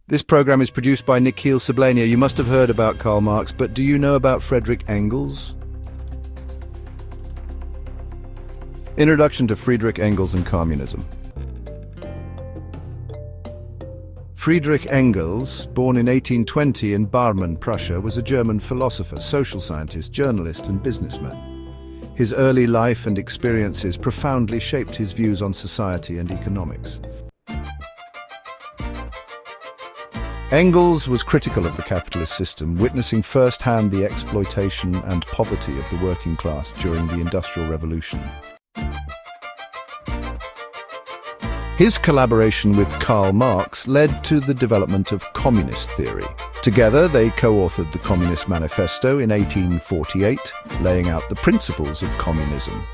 This program is produced by Nikhil Sablania. You must have heard about Karl Marx, but do you know about Frederick Engels? Introduction to Friedrich Engels and Communism. Friedrich Engels, born in 1820 in Barmen, Prussia, was a German philosopher, social scientist, journalist, and businessman. His early life and experiences profoundly shaped his views on society and economics. Engels was critical of the capitalist system, witnessing firsthand the exploitation and poverty of the working class during the Industrial Revolution. His collaboration with Karl Marx led to the development of communist theory. Together, they co-authored the Communist Manifesto in 1848, laying out the principles of communism.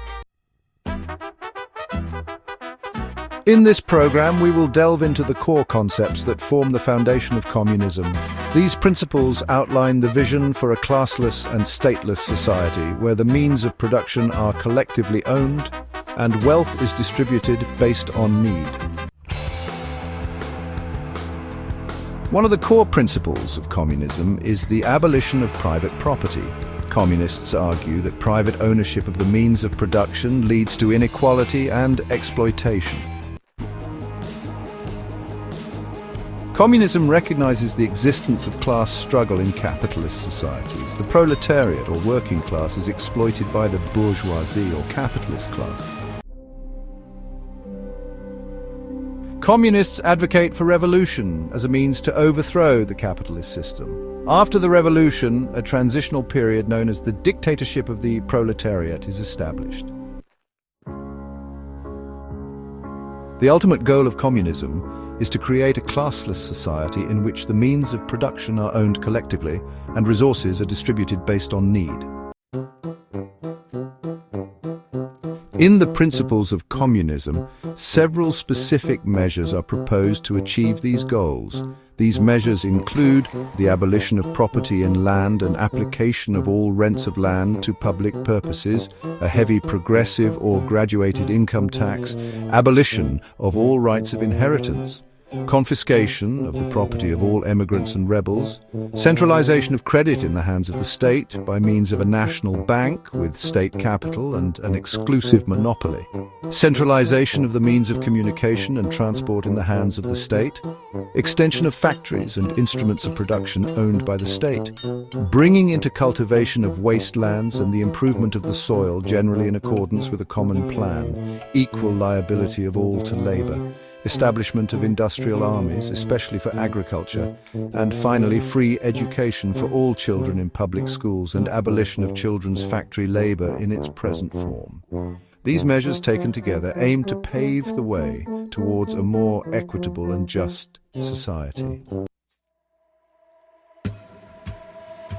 In this program, we will delve into the core concepts that form the foundation of communism. These principles outline the vision for a classless and stateless society where the means of production are collectively owned and wealth is distributed based on need. One of the core principles of communism is the abolition of private property. Communists argue that private ownership of the means of production leads to inequality and exploitation. Communism recognizes the existence of class struggle in capitalist societies. The proletariat, or working class, is exploited by the bourgeoisie, or capitalist class. Communists advocate for revolution as a means to overthrow the capitalist system. After the revolution, a transitional period known as the Dictatorship of the Proletariat is established. The ultimate goal of communism is to create a classless society in which the means of production are owned collectively and resources are distributed based on need. In the Principles of Communism, several specific measures are proposed to achieve these goals. These measures include the abolition of property in land and application of all rents of land to public purposes, a heavy progressive or graduated income tax, abolition of all rights of inheritance, confiscation of the property of all emigrants and rebels, centralization of credit in the hands of the state by means of a national bank with state capital and an exclusive monopoly, centralization of the means of communication and transport in the hands of the state, extension of factories and instruments of production owned by the state, bringing into cultivation of wastelands and the improvement of the soil generally in accordance with a common plan, equal liability of all to labor, establishment of industrial armies, especially for agriculture, and finally free education for all children in public schools and abolition of children's factory labor in its present form. These measures taken together aim to pave the way towards a more equitable and just society.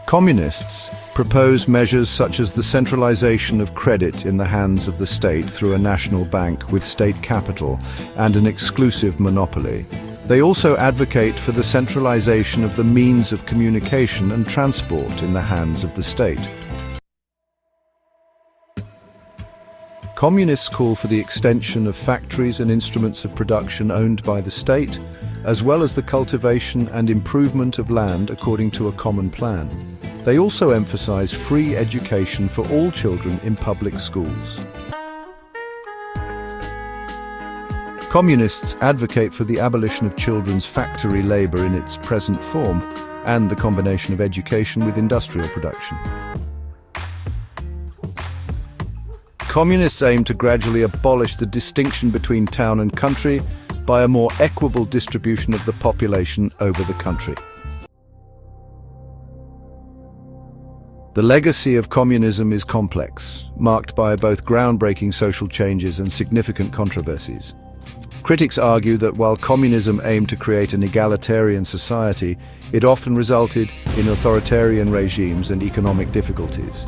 Communists propose measures such as the centralization of credit in the hands of the state through a national bank with state capital and an exclusive monopoly. They also advocate for the centralization of the means of communication and transport in the hands of the state. Communists call for the extension of factories and instruments of production owned by the state, as well as the cultivation and improvement of land according to a common plan. They also emphasize free education for all children in public schools. Communists advocate for the abolition of children's factory labor in its present form and the combination of education with industrial production. Communists aim to gradually abolish the distinction between town and country by a more equitable distribution of the population over the country. The legacy of communism is complex, marked by both groundbreaking social changes and significant controversies. Critics argue that while communism aimed to create an egalitarian society, it often resulted in authoritarian regimes and economic difficulties.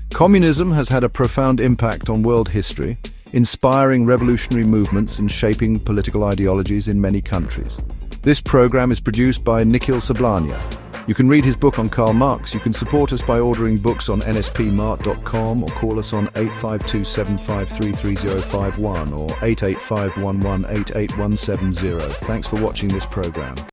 Communism has had a profound impact on world history, inspiring revolutionary movements and shaping political ideologies in many countries. This program is produced by Nikhil Sablania. You can read his book on Karl Marx. You can support us by ordering books on nspmart.com or call us on 852-753-3051 or 885-1188-170. Thanks for watching this program.